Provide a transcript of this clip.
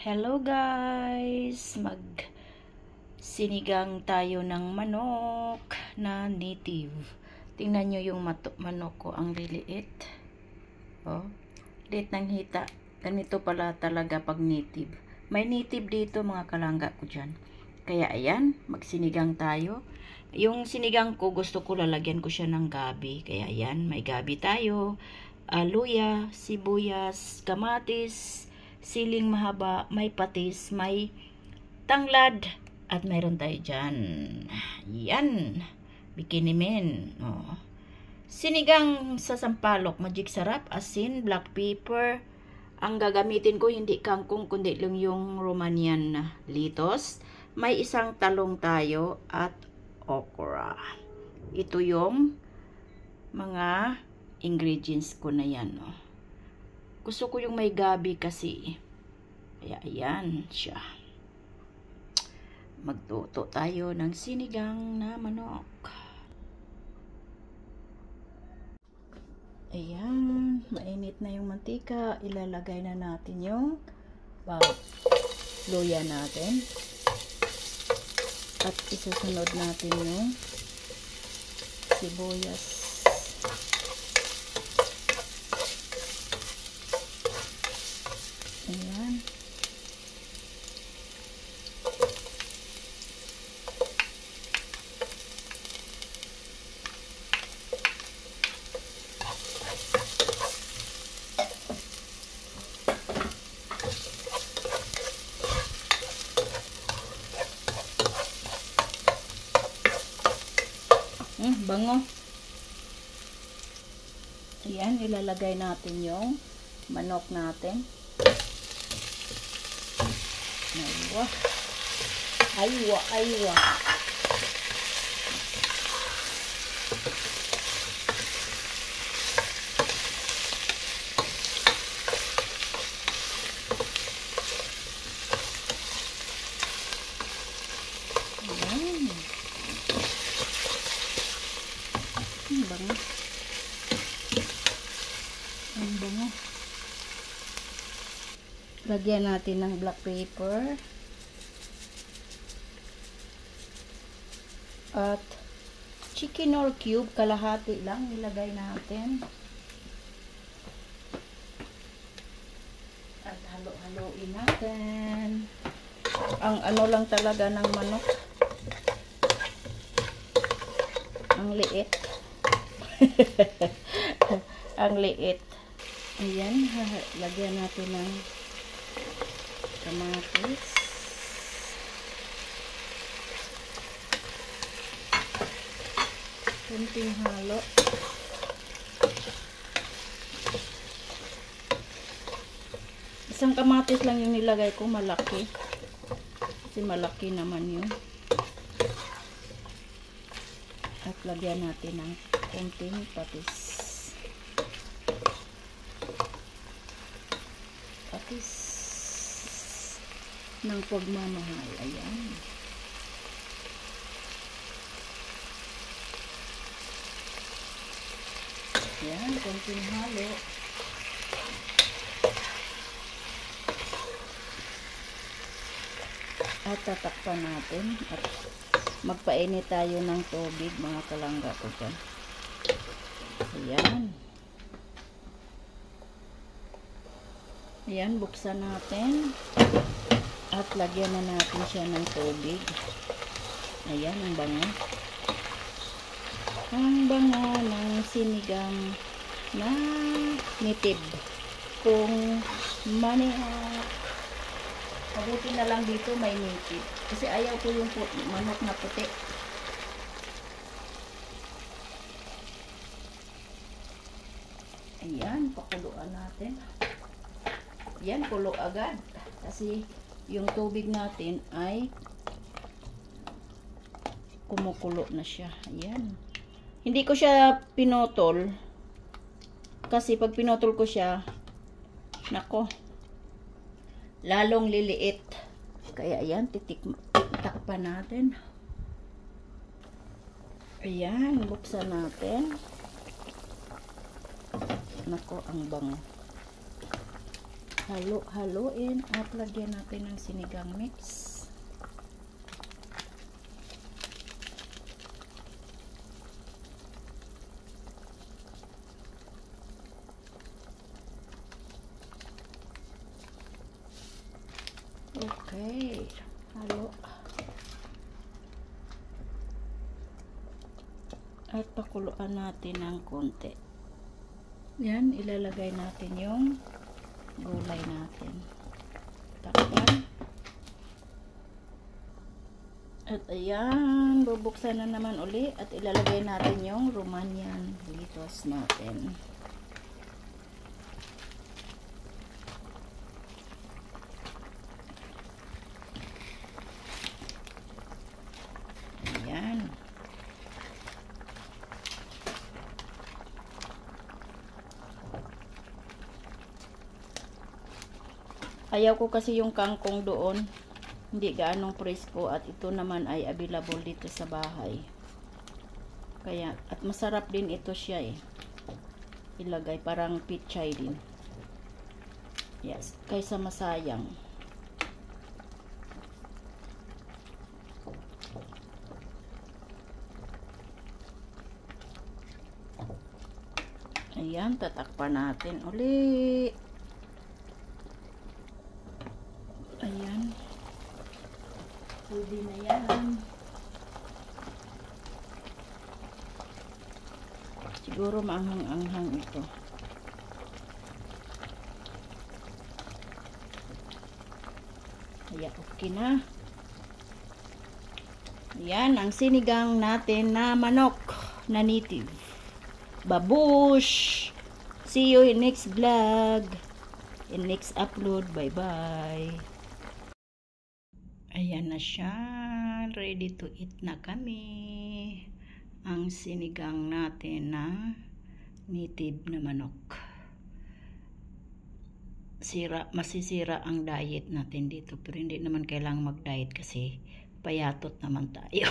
Hello guys! Sinigang tayo ng manok na native. Tingnan nyo yung manok ko, ang liliit. Oh, liit ng hita. Ganito pala talaga pag native. May native dito mga kalangga ko dyan. Kaya ayan, magsinigang tayo. Yung sinigang ko, gusto ko lalagyan ko siya ng gabi. Kaya ayan, may gabi tayo. Luya, sibuyas, kamatis, siling mahaba, may patis, may tanglad, at mayroon tayo dyan. Yan. Bikini men. Oh. Sinigang sa sampalok, magic sarap, asin, black pepper. Ang gagamitin ko, hindi kangkong, kundi lang yung Romanian na litos. May isang talong tayo at okra. Ito yung mga ingredients ko na yan. Oh. Gusto ko yung may gabi kasi. Kaya ayan siya. Magluto tayo ng sinigang na manok. Ayan. Mainit na yung mantika. Ilalagay na natin yung luya natin. At isusunod natin yung sibuyas. Ayan. Bango. Ayan, ilalagay natin yung manok natin. Aywa. Aywa, aywa. Ayan. Ang bango. Ang bango. Lagyan natin ng black pepper. At chicken or cube, kalahati lang ilagay natin. At halo-haloin natin. Ang ano lang talaga ng manok. Ang liit. Ang liit. Ayan, lagyan natin ng kamatis. Kunting halo. Isang kamatis lang yung nilagay ko, malaki. Kasi malaki naman yun. At lagyan natin ng kunting patis. Patis ng pagmamahal. Ayan. Ayan, konting halo. At tatakpan natin. At magpainit tayo ng tubig, mga kalangga ko dyan. Ayan. Ayan, buksan natin. At lagyan na natin siya ng tubig. Ayan, ang bango. Ang bango ng sinigang na native. Kung maniha. Mabuti na lang dito may native. Kasi ayaw ko yung manok na puti. Ayan, pakuluan natin. Ayan, kulo agad. Kasi yung tubig natin ay kumukulo na siya. Ayan. Hindi ko siya pinotol. Kasi pag pinotol ko siya, nako, lalong liliit. Kaya ayan, titakpan natin. Ayan, buksan natin. Nako, ang bango. halo-haloin at lagyan natin ng sinigang mix. Okay, halo. At pakuluan natin ng konti. Yan, ilalagay natin yung gulay natin. Takpan. At ayan, bubuksan na naman uli at ilalagay natin yung Romanian lettuce natin. Ayan. Ayaw ko kasi yung kangkong doon. Hindi gaanong presko at ito naman ay available dito sa bahay. Kaya, at masarap din ito siya eh. Ilagay parang pichay din. Yes, kaysa masayang. Ayan, tatakpan natin uli. Ayan. Pwede na yan. Siguro maanghang-anghang ito. Ayan, okay na. Ayan, ang sinigang natin na manok na native. Babush! See you in next vlog. In next upload. Bye-bye. Ayan na siya. Ready to eat na kami. Ang sinigang natin na native na manok. Masisira ang diet natin dito. Pero hindi naman kailangang mag-diet kasi payatot naman tayo.